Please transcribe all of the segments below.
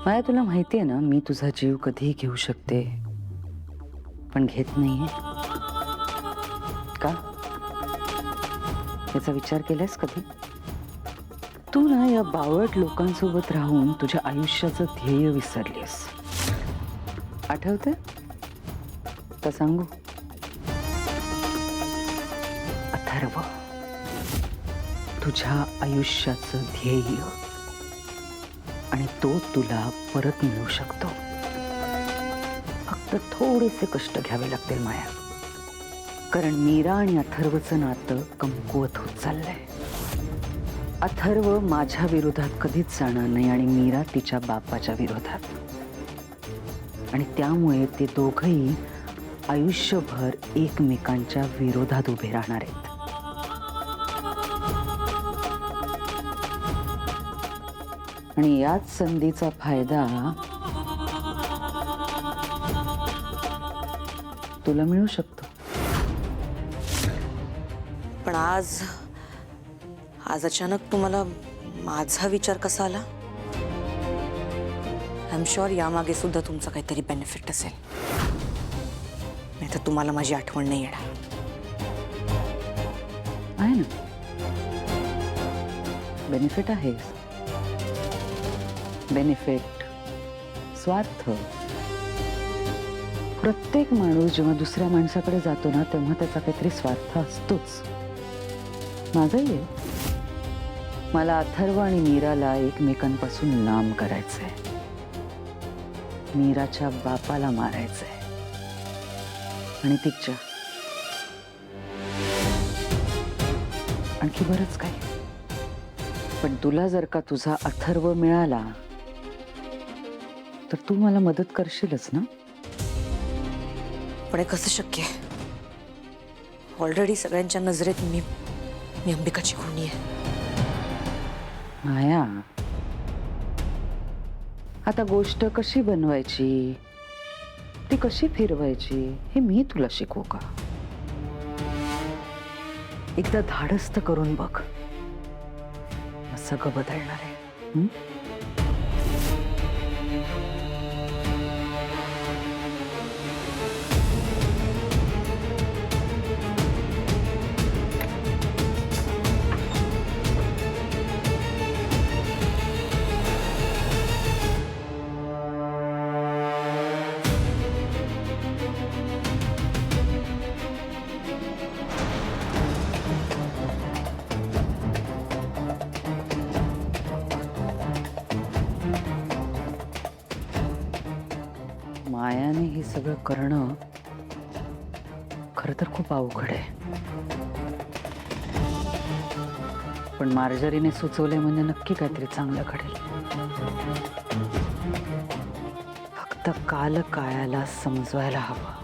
माया, तुला माहिती आहे ना, मी तुझा जीव कधीही घेऊ शकते, पण घेत नाहीये. का? याचा विचार केलास कधी? तू ना या बावळट लोकांसोबत राहून तुझ्या आयुष्याचं ध्येय विसरलीस. आठवतंय? तर सांगू. अथर्व, तुझ्या आयुष्याचं ध्येय, आणि तो तुला परत मिळू शकतो. फक्त थोडेसे कष्ट घ्यावे लागतील माया. कारण मीरा आणि अथर्वचं नातं कमकुवत होत चाललंय. अथर्व माझ्या विरोधात कधीच जाणार नाही आणि मीरा तिच्या बापाच्या विरोधात. आणि त्यामुळे ते दोघंही आयुष्यभर एकमेकांच्या विरोधात उभे राहणार आहेत. आणि याच संधीचा फायदा तुला मिळू शकतो. पण आज अचानक तुम्हाला माझा विचार कसा आला? आय एम शुअर यामागे सुद्धा तुमचा काहीतरी बेनिफिट असेल, नाही तर तुम्हाला माझी आठवण नाही येणार. आहे ना, बेनिफिट आहे. बेनिफिट, स्वार्थ. प्रत्येक माणूस जेव्हा दुसऱ्या माणसाकडे जातो ना, तेव्हा त्याचा काहीतरी स्वार्थ असतोच. माझाही आहे. मला अथर्व आणि मीराला एकमेकांपासून लांब करायचंय. मीराच्या बापाला मारायचंय आणि तिच्या आणखी बरंच काही. पण तुला जर का तुझा अथर्व मिळाला तर तू मला मदत करशीलच ना? पण हे कसं शक्य आहे? ऑलरेडी सगळ्यांच्या नजरेत मी अंबिकाची खुनी आहे. माया, आता गोष्ट कशी बनवायची, ती कशी फिरवायची, हे मी तुला शिकवू का? एकदा धाडस करून बघ, सगळं बदलणार आहे. मायाने हे सगळं करणं खरं तर खूप अवघड आहे. पण मार्जरीने सुचवले म्हणजे नक्की काहीतरी चांगलं घडेल. फक्त काल काळाला समजवायला हवं.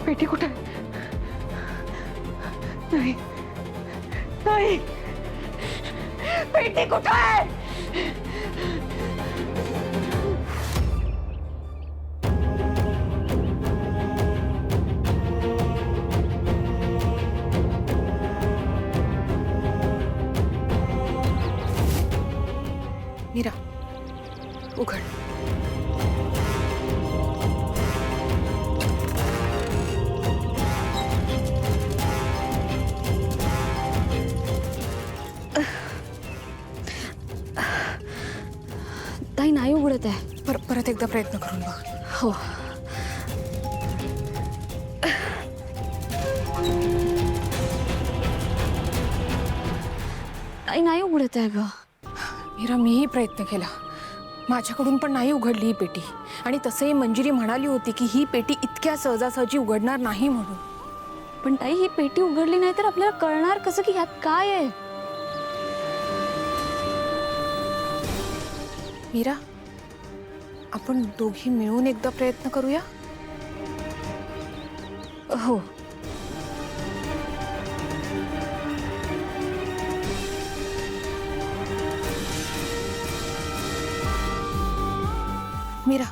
पेटी कुठे? नाही नाही, पेटी कुठे आहे? मीरा, उघड. ताई नाही उघडत आहे. परत एकदा प्रयत्न करून बघ. हो. ताई नाही उघडत आहे ग. मीरा, मीही प्रयत्न केला, माझ्याकडून पण नाही उघडली ही पेटी. आणि तसंही मंजिरी म्हणाली होती की ही पेटी इतक्या सहजासहजी उघडणार नाही म्हणून. पण ताई ही पेटी उघडली नाही तर आपल्याला कळणार कसं की ह्यात काय आहे? मीरा, आपण दोघी मिळून एकदा प्रयत्न करूया. हो. मीरा,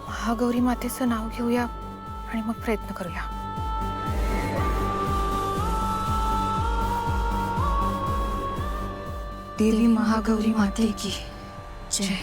महागौरी मातेचं नाव घेऊया आणि मग प्रयत्न करूया. देवी महागौरी माते की जय.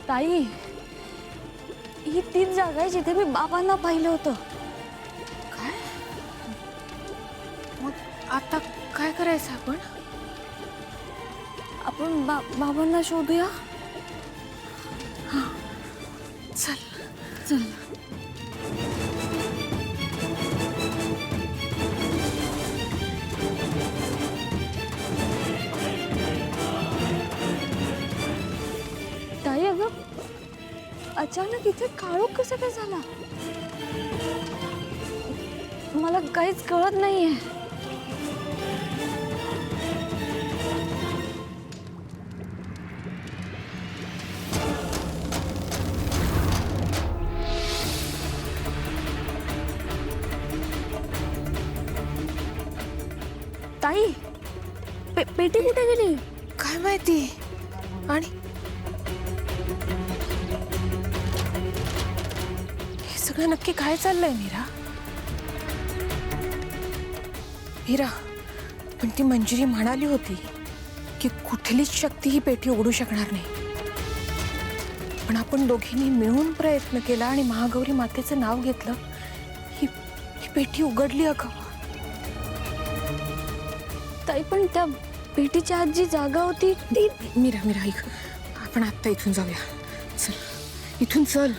ताई, ही तीच जागा आहे जिथे मी बाबांना पाहिलं होतं. काय? मग आता काय करायचं आपण? आपण बाबांना शोधूया. चल. चल. ताई, अगं अचानक इथे काळोख कसं काय झाला? मला काहीच कळत नाहीये. ताई, पेटी कुठे गेली? काय माहिती. आणि हे सगळं नक्की काय चाललंय मीरा? मीरा, पण ती मंजिरी म्हणाली होती की कुठलीच शक्ती ही पेटी उघडू शकणार नाही. पण आपण दोघींनी मिळून प्रयत्न केला आणि महागौरी मातेचं नाव घेतलं. ही पेटी उघडली. अगं ताई, पण त्या पेटीच्या आत जी जागा होती ती. मीरा ऐक, आपण आत्ता इथून जाऊया. चल, इथून चल.